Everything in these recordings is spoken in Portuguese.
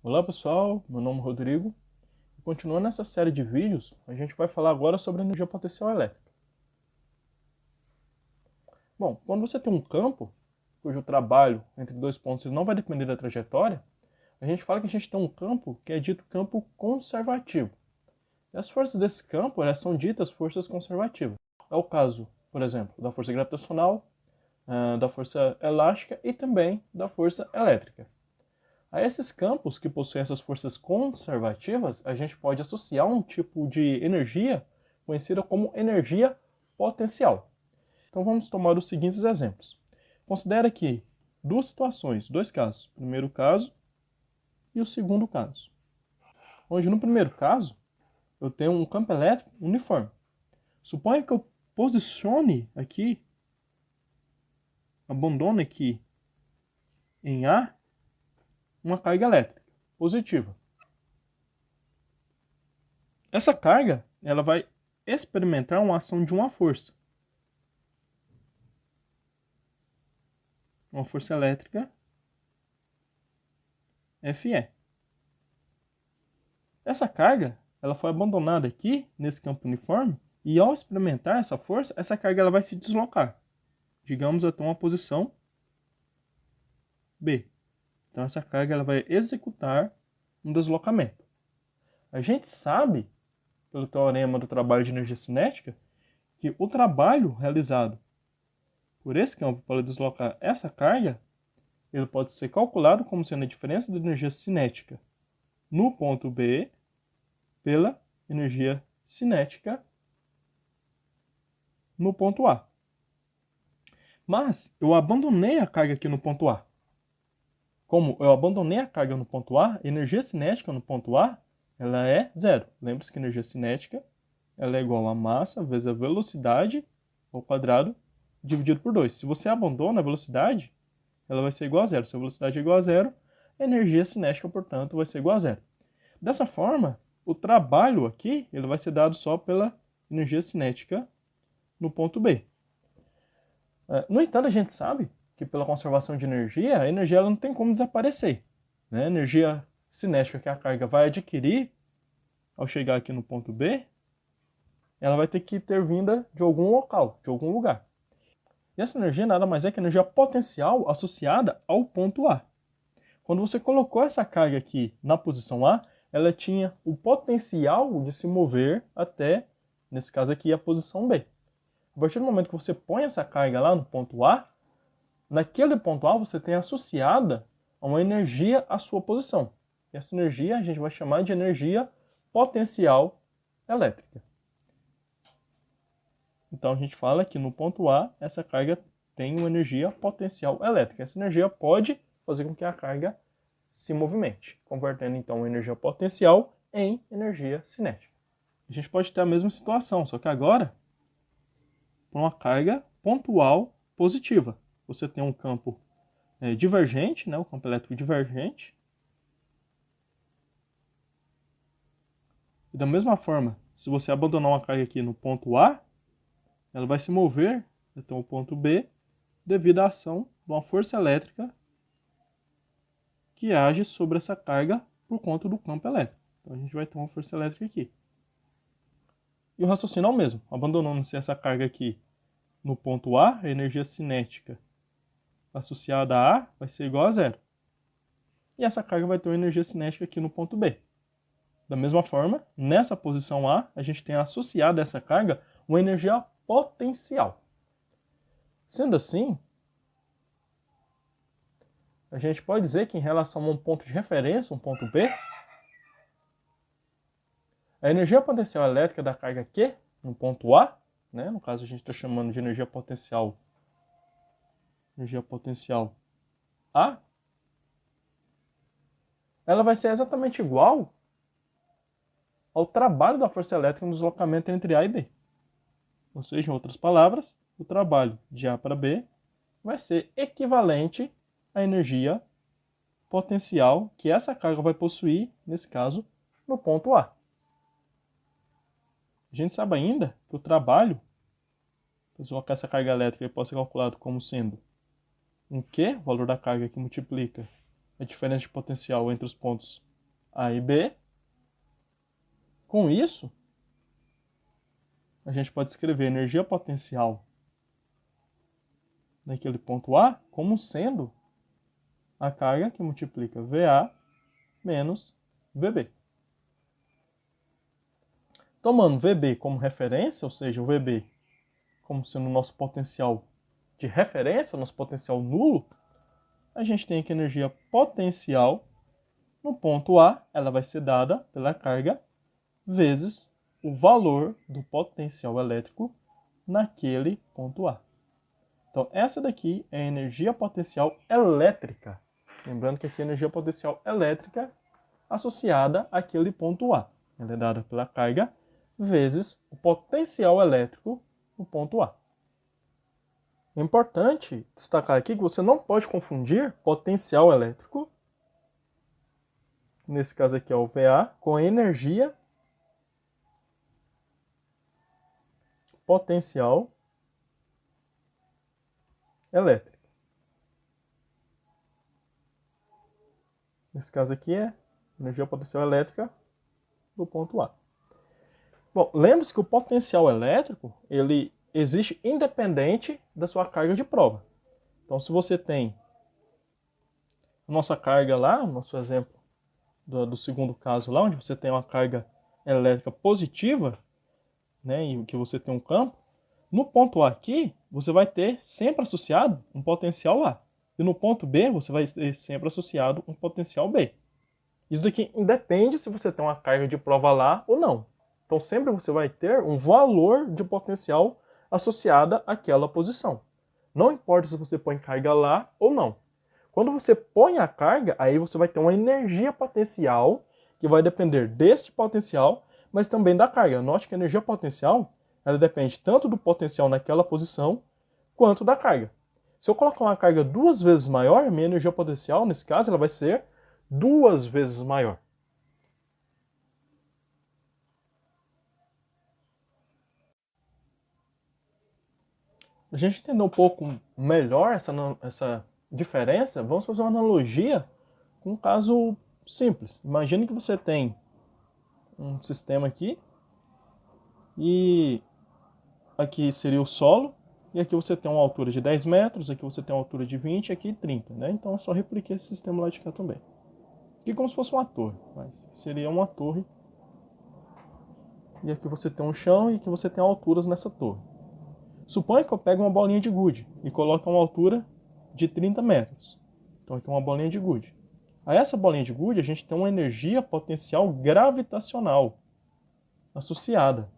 Olá pessoal, meu nome é Rodrigo e continuando essa série de vídeos, a gente vai falar agora sobre energia potencial elétrica. Bom, quando você tem um campo, cujo trabalho entre dois pontos não vai depender da trajetória, a gente fala que a gente tem um campo que é dito campo conservativo. E as forças desse campo elas são ditas forças conservativas. É o caso, por exemplo, da força gravitacional, da força elástica e também da força elétrica. A esses campos que possuem essas forças conservativas, a gente pode associar um tipo de energia conhecida como energia potencial. Então vamos tomar os seguintes exemplos. Considere aqui duas situações, dois casos. O primeiro caso e o segundo caso. Onde no primeiro caso, eu tenho um campo elétrico uniforme. Suponha que eu posicione aqui, abandone aqui em A, uma carga elétrica positiva. Essa carga, ela vai experimentar uma ação de uma força elétrica Fe. Essa carga, ela foi abandonada aqui nesse campo uniforme e ao experimentar essa força, essa carga ela vai se deslocar, digamos até uma posição B. Então essa carga ela vai executar um deslocamento. A gente sabe, pelo teorema do trabalho de energia cinética, que o trabalho realizado por esse campo para deslocar essa carga, ele pode ser calculado como sendo a diferença da energia cinética no ponto B pela energia cinética no ponto A. Mas eu abandonei a carga aqui no ponto A. Como eu abandonei a carga no ponto A, a energia cinética no ponto A ela é zero. Lembre-se que a energia cinética ela é igual a massa vezes a velocidade ao quadrado dividido por 2. Se você abandona a velocidade, ela vai ser igual a zero. Se a velocidade é igual a zero, a energia cinética, portanto, vai ser igual a zero. Dessa forma, o trabalho aqui ele vai ser dado só pela energia cinética no ponto B. No entanto, a gente sabe que pela conservação de energia, a energia ela não tem como desaparecer. Né? A energia cinética que a carga vai adquirir ao chegar aqui no ponto B, ela vai ter que ter vinda de algum local, de algum lugar. E essa energia nada mais é que a energia potencial associada ao ponto A. Quando você colocou essa carga aqui na posição A, ela tinha o potencial de se mover até, nesse caso aqui, a posição B. A partir do momento que você põe essa carga lá no ponto A, naquele ponto A você tem associada uma energia à sua posição. E essa energia a gente vai chamar de energia potencial elétrica. Então a gente fala que no ponto A, essa carga tem uma energia potencial elétrica. Essa energia pode fazer com que a carga se movimente, convertendo então a energia potencial em energia cinética. A gente pode ter a mesma situação, só que agora para uma carga pontual positiva. Você tem um campo divergente, né, o campo elétrico divergente. E da mesma forma, se você abandonar uma carga aqui no ponto A, ela vai se mover até o ponto B devido à ação de uma força elétrica que age sobre essa carga por conta do campo elétrico. Então a gente vai ter uma força elétrica aqui. E o raciocínio é o mesmo. Abandonando-se essa carga aqui no ponto A, a energia cinética associada a A vai ser igual a zero. E essa carga vai ter uma energia cinética aqui no ponto B. Da mesma forma, nessa posição A, a gente tem associado a essa carga uma energia potencial. Sendo assim, a gente pode dizer que em relação a um ponto de referência, um ponto B, a energia potencial elétrica da carga Q, no ponto A, né, no caso a gente está chamando de energia potencial A, ela vai ser exatamente igual ao trabalho da força elétrica no deslocamento entre A e B. Ou seja, em outras palavras, o trabalho de A para B vai ser equivalente à energia potencial que essa carga vai possuir, nesse caso, no ponto A. A gente sabe ainda que o trabalho para deslocar essa carga elétrica pode ser calculado como sendo um Q, o valor da carga que multiplica a diferença de potencial entre os pontos A e B. Com isso, a gente pode escrever a energia potencial naquele ponto A como sendo a carga que multiplica VA menos VB. Tomando VB como referência, ou seja, o VB como sendo o nosso potencial de referência, o nosso potencial nulo, a gente tem que a energia potencial no ponto A, ela vai ser dada pela carga vezes o valor do potencial elétrico naquele ponto A. Então, essa daqui é a energia potencial elétrica. Lembrando que aqui é a energia potencial elétrica associada àquele ponto A. Ela é dada pela carga vezes o potencial elétrico no ponto A. É importante destacar aqui que você não pode confundir potencial elétrico, nesse caso aqui é o VA, com a energia potencial elétrica. Nesse caso aqui é energia potencial elétrica do ponto A. Bom, lembre-se que o potencial elétrico, ele existe independente da sua carga de prova. Então, se você tem a nossa carga lá, o nosso exemplo do segundo caso lá, onde você tem uma carga elétrica positiva, né, e que você tem um campo, no ponto A aqui, você vai ter sempre associado um potencial A. E no ponto B, você vai ter sempre associado um potencial B. Isso daqui independe se você tem uma carga de prova lá ou não. Então sempre você vai ter um valor de potencial associada àquela posição. Não importa se você põe carga lá ou não. Quando você põe a carga, aí você vai ter uma energia potencial que vai depender desse potencial, mas também da carga. Note que a energia potencial, ela depende tanto do potencial naquela posição, quanto da carga. Se eu colocar uma carga 2 vezes maior, minha energia potencial, nesse caso, ela vai ser 2 vezes maior. A gente entender um pouco melhor essa diferença, vamos fazer uma analogia com um caso simples. Imagine que você tem um sistema aqui, e aqui seria o solo, e aqui você tem uma altura de 10 metros, aqui você tem uma altura de 20, aqui 30, né? Então eu só repliquei esse sistema lá de cá também. Aqui como se fosse uma torre, mas seria uma torre. E aqui você tem um chão e aqui você tem alturas nessa torre. Suponha que eu pego uma bolinha de gude e coloque uma altura de 30 metros. Então aqui é uma bolinha de gude. A essa bolinha de gude a gente tem uma energia potencial gravitacional associada,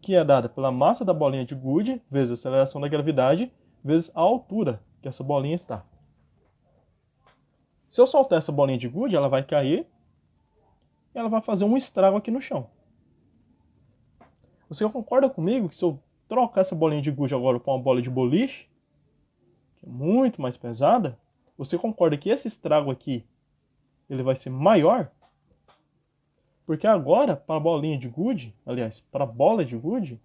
que é dada pela massa da bolinha de gude vezes a aceleração da gravidade vezes a altura que essa bolinha está. Se eu soltar essa bolinha de gude, ela vai cair e ela vai fazer um estrago aqui no chão. Você concorda comigo que se eu trocar essa bolinha de gude agora para uma bola de boliche, que é muito mais pesada, você concorda que esse estrago aqui ele vai ser maior? Porque agora, para a bolinha de gude, aliás, para a bola de gude,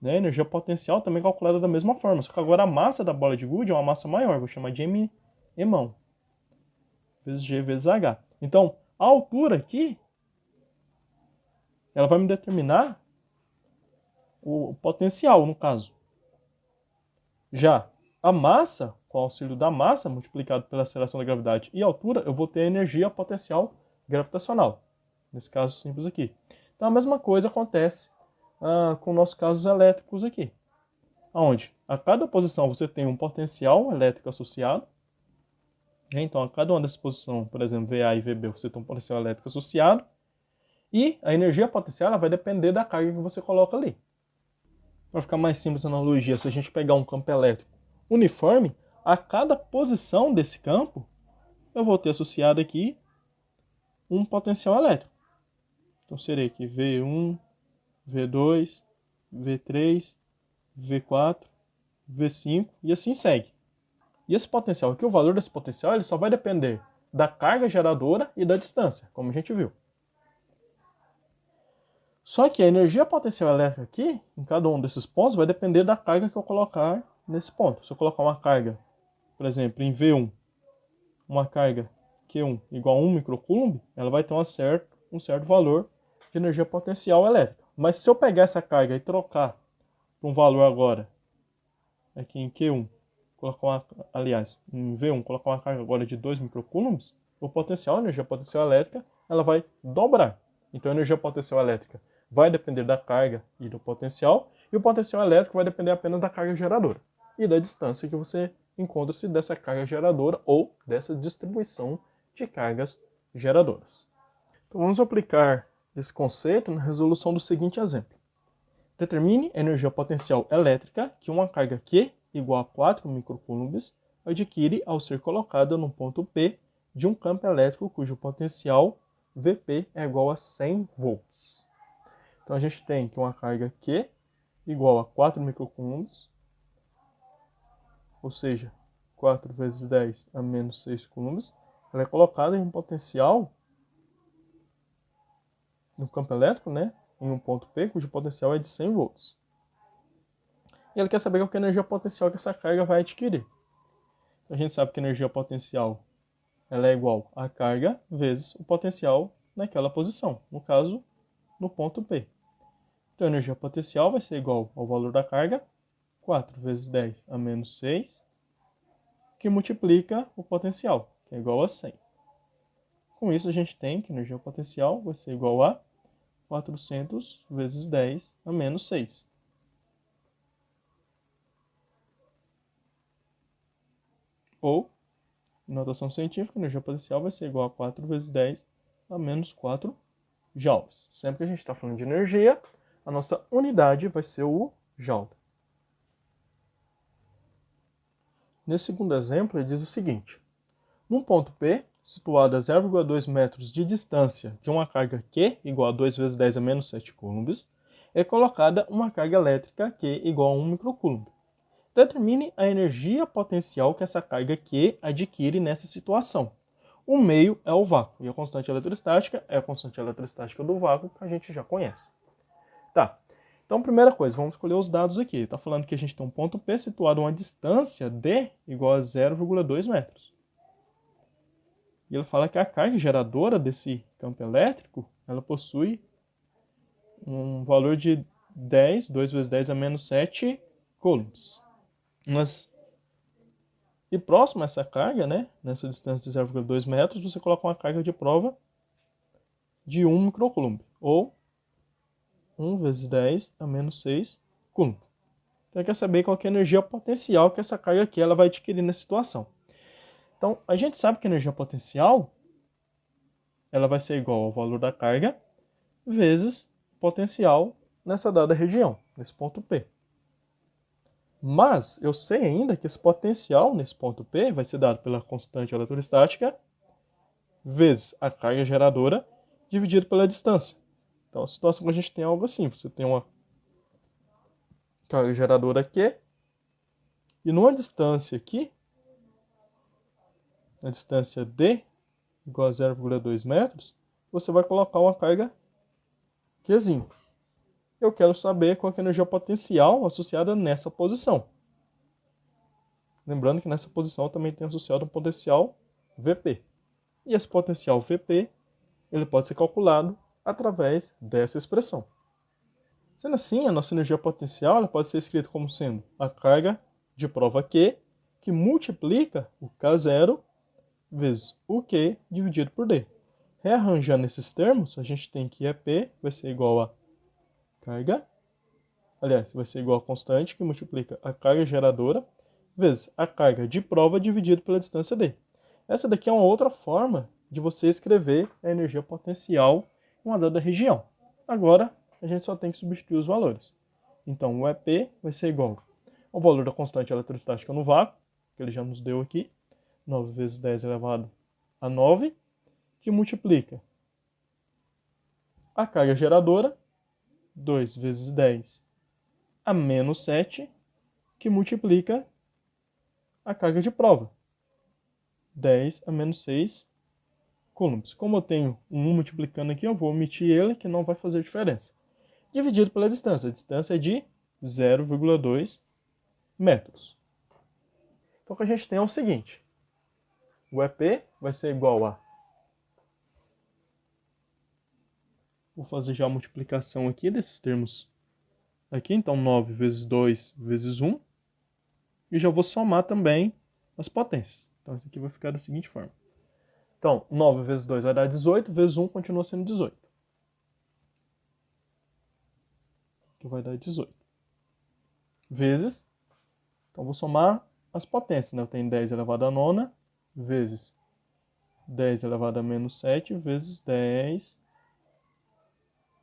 né, a energia potencial também é calculada da mesma forma. Só que agora a massa da bola de gude é uma massa maior, vou chamar de Mão, vezes G vezes H. Então, a altura aqui, ela vai me determinar o potencial, no caso. Já a massa, com o auxílio da massa, multiplicado pela aceleração da gravidade e altura, eu vou ter a energia potencial gravitacional. Nesse caso simples aqui. Então a mesma coisa acontece com nossos casos elétricos aqui. Onde a cada posição você tem um potencial elétrico associado. Então a cada uma dessas posições, por exemplo, VA e VB, você tem um potencial elétrico associado. E a energia potencial ela vai depender da carga que você coloca ali. Para ficar mais simples a analogia, se a gente pegar um campo elétrico uniforme, a cada posição desse campo, eu vou ter associado aqui um potencial elétrico. Então seria aqui V1, V2, V3, V4, V5 e assim segue. E esse potencial aqui, o valor desse potencial, ele só vai depender da carga geradora e da distância, como a gente viu. Só que a energia potencial elétrica aqui, em cada um desses pontos, vai depender da carga que eu colocar nesse ponto. Se eu colocar uma carga, por exemplo, em V1, uma carga Q1 igual a 1 microcoulomb, ela vai ter um certo valor de energia potencial elétrica. Mas se eu pegar essa carga e trocar para um valor agora, aqui em Q1, em V1, colocar uma carga agora de 2 microcoulombs, a energia potencial elétrica, ela vai dobrar. Então a energia potencial elétrica vai depender da carga e do potencial, e o potencial elétrico vai depender apenas da carga geradora e da distância que você encontra-se dessa carga geradora ou dessa distribuição de cargas geradoras. Então vamos aplicar esse conceito na resolução do seguinte exemplo. Determine a energia potencial elétrica que uma carga Q igual a 4 microcoulombs adquire ao ser colocada no ponto P de um campo elétrico cujo potencial Vp é igual a 100 volts. Então a gente tem que uma carga Q igual a 4 microcoulombs, ou seja, 4 vezes 10 a menos 6 coulombs, ela é colocada em um potencial no campo elétrico, né, em um ponto P, cujo potencial é de 100 volts. E ela quer saber qual é a energia potencial que essa carga vai adquirir. A gente sabe que a energia potencial ela é igual a carga vezes o potencial naquela posição, no caso, no ponto P. Então a energia potencial vai ser igual ao valor da carga, 4 vezes 10 a menos 6, que multiplica o potencial, que é igual a 100. Com isso a gente tem que a energia potencial vai ser igual a 400 vezes 10 a menos 6. Ou, em notação científica, a energia potencial vai ser igual a 4 vezes 10 a menos 4 joules. Sempre que a gente está falando de energia, a nossa unidade vai ser o joule. Nesse segundo exemplo, ele diz o seguinte. Num ponto P, situado a 0,2 metros de distância de uma carga Q igual a 2 vezes 10 a menos 7 coulombs, é colocada uma carga elétrica Q igual a 1 microcoulomb. Determine a energia potencial que essa carga Q adquire nessa situação. O meio é o vácuo, e a constante eletrostática é a constante eletrostática do vácuo que a gente já conhece. Tá, então primeira coisa, vamos escolher os dados aqui. Está falando que a gente tem um ponto P situado a uma distância D igual a 0,2 metros. E ele fala que a carga geradora desse campo elétrico, ela possui um valor de 2 vezes 10 a menos 7 coulombs. E próximo a essa carga, né, nessa distância de 0,2 metros, você coloca uma carga de prova de 1 microcoulomb, ou 1 vezes 10 a menos 6 coulomb. Então, quer saber qual é a energia potencial que essa carga aqui ela vai adquirir nessa situação. Então, a gente sabe que a energia potencial ela vai ser igual ao valor da carga vezes potencial nessa dada região, nesse ponto P. Mas eu sei ainda que esse potencial nesse ponto P vai ser dado pela constante eletrostática vezes a carga geradora dividido pela distância. Então a situação que a gente tem é algo assim, você tem uma carga geradora Q e numa distância aqui, na distância D igual a 0,2 metros, você vai colocar uma carga Qzinho. Eu quero saber qual é a energia potencial associada nessa posição. Lembrando que nessa posição também tem associado um potencial Vp. E esse potencial Vp ele pode ser calculado através dessa expressão. Sendo assim, a nossa energia potencial ela pode ser escrita como sendo a carga de prova Q, que multiplica o K0 vezes o Q dividido por D. Rearranjando esses termos, a gente tem que EP vai ser igual a carga, aliás, vai ser igual a constante que multiplica a carga geradora vezes a carga de prova dividido pela distância D. Essa daqui é uma outra forma de você escrever a energia potencial em uma dada região. Agora, a gente só tem que substituir os valores. Então, o EP vai ser igual ao valor da constante eletrostática no vácuo, que ele já nos deu aqui, 9 vezes 10 elevado a 9, que multiplica a carga geradora, 2 vezes 10 a menos 7, que multiplica a carga de prova, 10 a menos 6 coulombs. Como eu tenho um 1 multiplicando aqui, eu vou omitir ele, que não vai fazer diferença. Dividido pela distância. A distância é de 0,2 metros. Então, o que a gente tem é o seguinte. o EP vai ser igual a... Vou fazer já a multiplicação aqui desses termos aqui. Então, 9 vezes 2 vezes 1. E já vou somar também as potências. Então, isso aqui vai ficar da seguinte forma. Então, 9 vezes 2 vai dar 18, vezes 1 continua sendo 18. Que vai dar 18. Vezes, então vou somar as potências, né? Eu tenho 10 elevado a nona, vezes 10 elevado a menos 7, vezes 10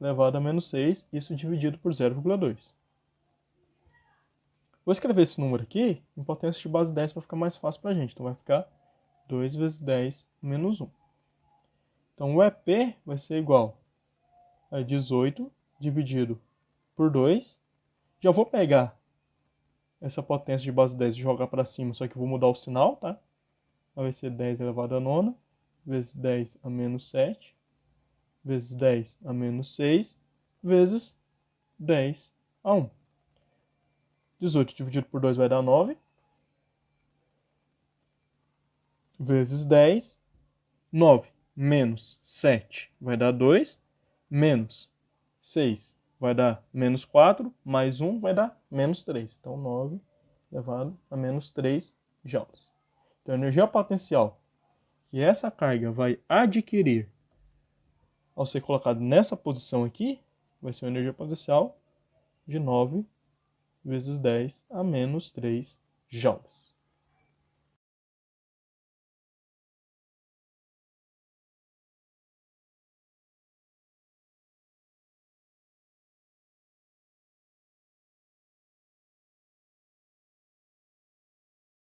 elevado a menos 6, isso dividido por 0,2. Vou escrever esse número aqui em potência de base 10 para ficar mais fácil para a gente. Então vai ficar 2 vezes 10 menos 1. Então o EP vai ser igual a 18 dividido por 2. Já vou pegar essa potência de base 10 e jogar para cima, só que vou mudar o sinal, tá? Vai ser 10 elevado a nona, vezes 10 a menos 7, vezes 10 a menos 6, vezes 10 a 1. 18 dividido por 2 vai dar 9, vezes 10, 9 menos 7 vai dar 2, menos 6 vai dar menos 4, mais 1 vai dar menos 3. Então, 9 elevado a menos 3 joules. Então, a energia potencial que essa carga vai adquirir ao ser colocada nessa posição aqui, vai ser uma energia potencial de 9 vezes 10 a menos 3 joules.